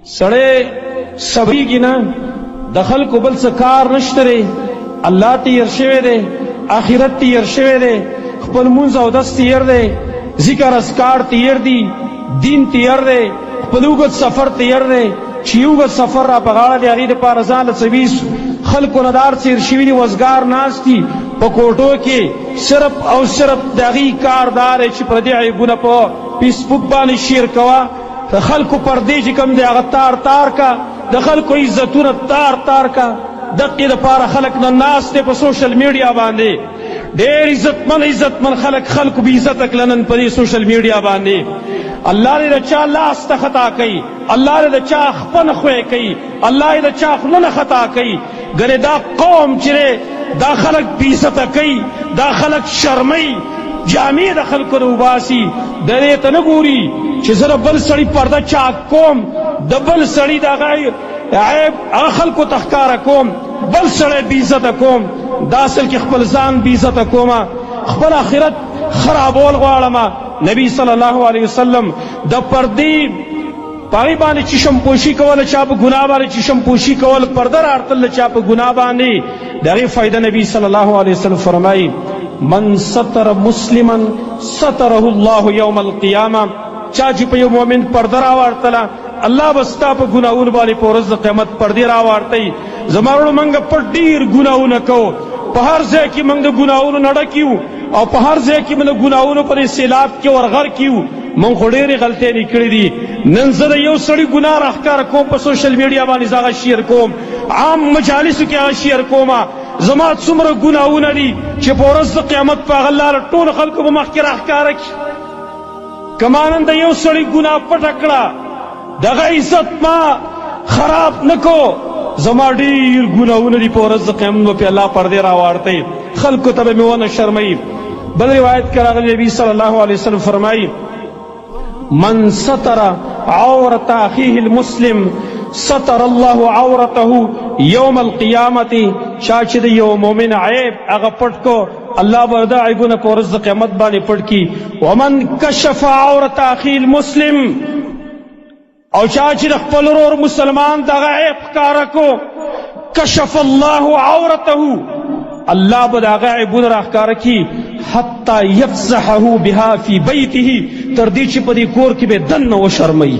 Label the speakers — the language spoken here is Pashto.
Speaker 1: سڑے سبھی کی نا دخل کو بل سکار نشترے اللہ تیر شوے دے آخرت تیر شوے دے خپل منز او دست تیر دے ذکر اسکار تیر دی دین تیر دے خپلوگت سفر تیر دے چیوگت سفر را پغاڑا دے اغید پارزان لسویس خلق و ندار سیر شوی دی وزگار ناستی پکوٹو کے صرف او صرف داغی کار دارے چی پردے عیبونا پا پیس پک بانی شیر کوا خلق پردے چی کم دے اغا تار تار کا خلق عزتون تار تار کا دقی دا پارا خلق ناس تے پا سوشل میڈیا باندے دیر عزت من خلق بھی عزت اکلنن پدی سوشل میڈیا باندے اللہ نے رچا لاست خطا کئی اللہ نے رچا خپن خوے کئی اللہ نے رچا خلن خطا کئی گرے دا قوم چرے دا خلق بھی عزت کئی دا خلق شرمئی جامع دا خلق روباسی درے تنگوری چی ذرا بل سڑی پردہ چاک کوم دا بل سڑی دا عیب خلق و تخکار کوم بل سڑے بیزت کوم دا اصل کی خپل زان بیزت کوما خپل آخرت خرابول غوارما نبی صلی اللہ علیہ وسلم دا پردی پاگی بانی چشم پوشی کول چاپ گناہ بانی چشم پوشی کول پردر آرتل چاپ گناہ بانی داغی فائدہ نبی صلی اللہ علیہ وسلم فرمائی من ستر مسلما سترہ اللہ یوم القیامہ چاچی پہ مومن پردر آوارتلا اللہ بستا پا گناہون بالی پورز قیمت پردی راوارتی زمانو منگا پر دیر گناہون کو پہر زی کی منگ گناہون نڑا کیو اور پہر زی کی منگ گناہون پر سیلاب کیو اور غر کیو من خودیر غلطے نکڑی دی ننزد یو سڑی گناہ رخکار کوم پا سوشل میڈیا بانی زاغا شیر کوم عام مجالسو کیا شیر کوما زمان سمر گناہون دی چی پورز قیمت پا غلال طول خلق بمخ کی رخکارک کمانند یو سڑی گناہ پٹکڑا دغا عزت ما خراب نکو زما دیر گناہون دی پورز قیمت پہ اللہ پردے راوارتے خلق تب میوانا شرمئی بل روایت کرا نبی صلی اللہ علیہ وسلم فرمائی من ستر عورت اخیہ المسلم ستر اللہ عورتہ یوم القیامت چاچد یو مومن عیب اگا پٹ کو اللہ بردا عیبون پورز قیمت بانی پٹ کی ومن کشف عورت اخیہ المسلم او چاچی رخپل اور مسلمان دغا عیب کارکو کشف اللہ عورتہ اللہ بداغا عیبون راہ کارکی حتی یفزحہو بها فی بیتہی تردیچی پدی کور کی بے دن و شرمئی